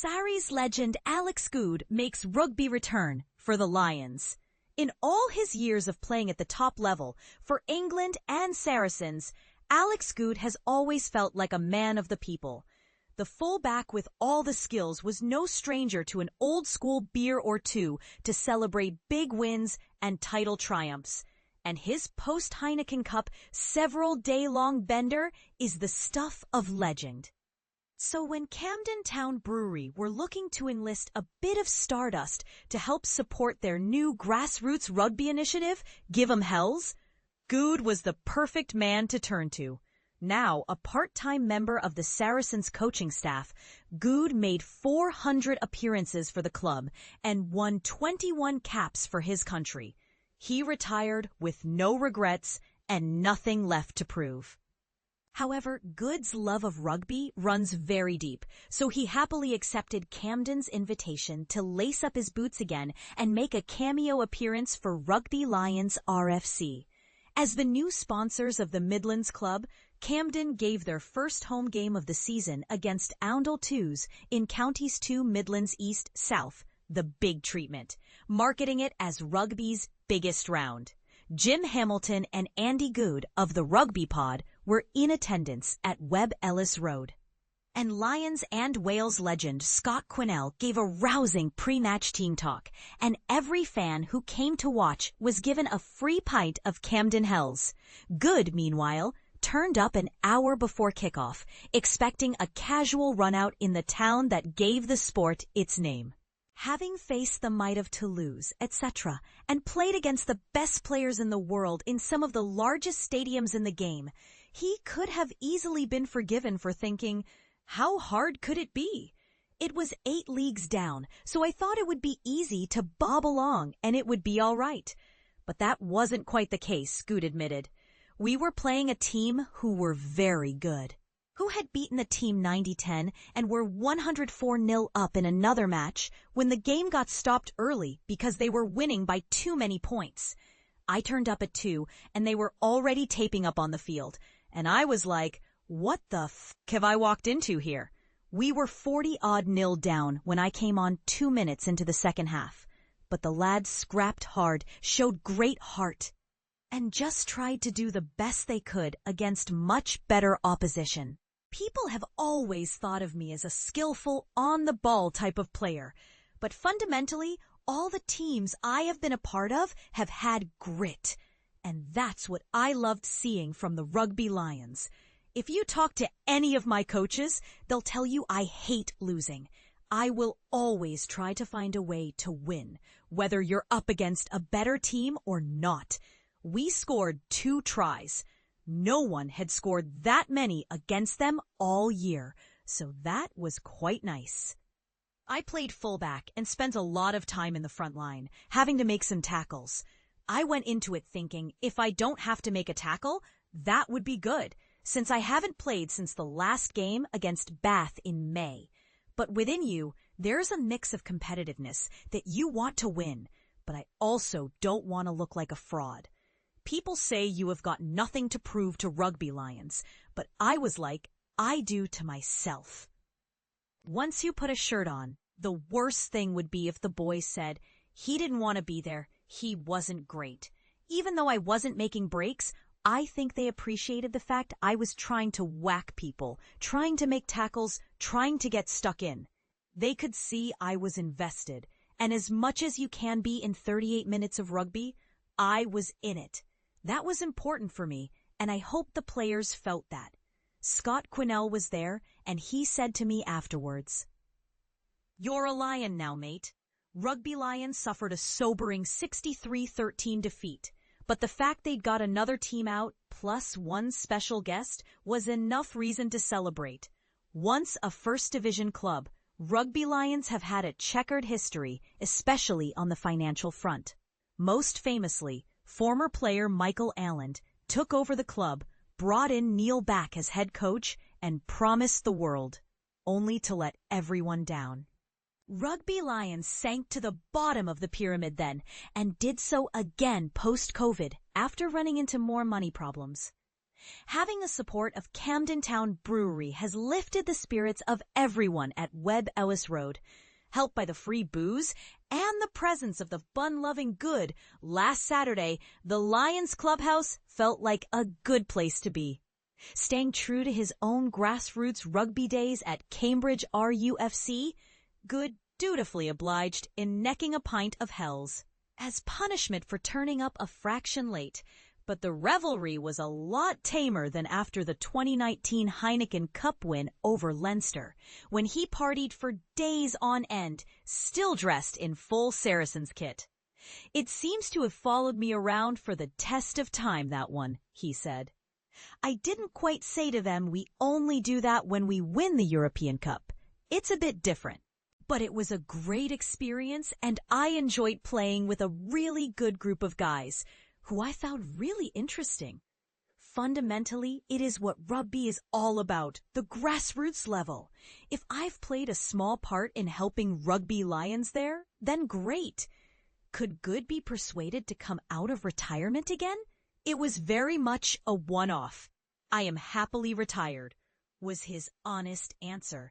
Sarries legend Alex Goode makes rugby return for the Lions. In all his years of playing at the top level for England and Saracens, Alex Goode has always felt like a man of the people. The fullback with all the skills was no stranger to an old-school beer or two to celebrate big wins and title triumphs. And his post-Heineken Cup several-day-long bender is the stuff of legend. So when Camden Town Brewery were looking to enlist a bit of stardust to help support their new Grassroots rugby initiative, Give 'em Hells, Goode was the perfect man to turn to. Now a part-time member of the Saracens coaching staff, Goode made 400 appearances for the club and won 21 caps for his country. He retired with no regrets and nothing left to prove. However, Goode's love of rugby runs very deep, so he happily accepted Camden's invitation to lace up his boots again and make a cameo appearance for Rugby Lions RFC. As the new sponsors of the Midlands club, Camden gave their first home game of the season against Oundle Toulouse in Counties 2 Midlands East South, the big treatment, marketing it as rugby's biggest round. Jim Hamilton and Andy Goode of the Rugby Pod were in attendance at Webb Ellis Road. And Lions and Wales legend Scott Quinnell gave a rousing pre-match team talk, and every fan who came to watch was given a free pint of Camden Hells. Goode, meanwhile, turned up an hour before kickoff, expecting a casual run-out in the town that gave the sport its name. Having faced the might of Toulouse, etc., and played against the best players in the world in some of the largest stadiums in the game, he could have easily been forgiven for thinking, how hard could it be? It was 8 leagues down, so I thought it would be easy to bob along and it would be all right. But that wasn't quite the case, Goode admitted. We were playing a team who were very good, who had beaten the team 90-10 and were 104-0 up in another match when the game got stopped early because they were winning by too many points. I turned up at 2 and they were already taping up on the field, and I was like, what the f*** have I walked into here? We were 40-0 down when I came on 2 minutes into the second half, but the lads scrapped hard, showed great heart, and just tried to do the best they could against much better opposition. People have always thought of me as a skillful, on-the-ball type of player, but fundamentally, all the teams I have been a part of have had grit, and that's what I loved seeing from the Rugby Lions. If you talk to any of my coaches, they'll tell you I hate losing. I will always try to find a way to win, whether you're up against a better team or not. We scored 2 tries. No one had scored that many against them all year, so that was quite nice. I played fullback and spent a lot of time in the front line, having to make some tackles. I went into it thinking if I don't have to make a tackle, that would be good, since I haven't played since the last game against Bath in May. But within you, there's a mix of competitiveness that you want to win, but I also don't want to look like a fraud. People say you have got nothing to prove to Rugby Lions, but I was like, I do to myself. Once you put a shirt on, the worst thing would be if the boys said, he didn't want to be there, he wasn't great. Even though I wasn't making breaks, I think they appreciated the fact I was trying to whack people, trying to make tackles, trying to get stuck in. They could see I was invested, and as much as you can be in 38 minutes of rugby, I was in it. That was important for me, and I hope the players felt that. Scott Quinnell was there, and he said to me afterwards, "You're a Lion now, mate." Rugby Lions suffered a sobering 63-13 defeat, but the fact they'd got another team out, plus one special guest, was enough reason to celebrate. Once a First Division club, Rugby Lions have had a checkered history, especially on the financial front. Most famously, former player Michael Allen took over the club, brought in Neil back as head coach, and promised the world, only to let everyone down. Rugby Lions sank to the bottom of the pyramid then, and did so again post-COVID after running into more money problems. Having the support of Camden Town Brewery has lifted the spirits of everyone at Webb Ellis Road. Helped by the free booze and the presence of the fun-loving Goode, last Saturday, the Lions clubhouse felt like a good place to be. Staying true to his own grassroots rugby days at Cambridge RUFC, Goode dutifully obliged in necking a pint of Hell's as punishment for turning up a fraction late. But the revelry was a lot tamer than after the 2019 Heineken Cup win over Leinster, when he partied for days on end, still dressed in full Saracens kit. "It seems to have followed me around for the test of time, that one," he said. "I didn't quite say to them we only do that when we win the European Cup. It's a bit different. But it was a great experience, and I enjoyed playing with a really good group of guys, who I found really interesting. Fundamentally, it is what rugby is all about, the grassroots level. If I've played a small part in helping Rugby Lions there, then great. Could Goode be persuaded to come out of retirement again? It was very much a one-off. I am happily retired," was his honest answer,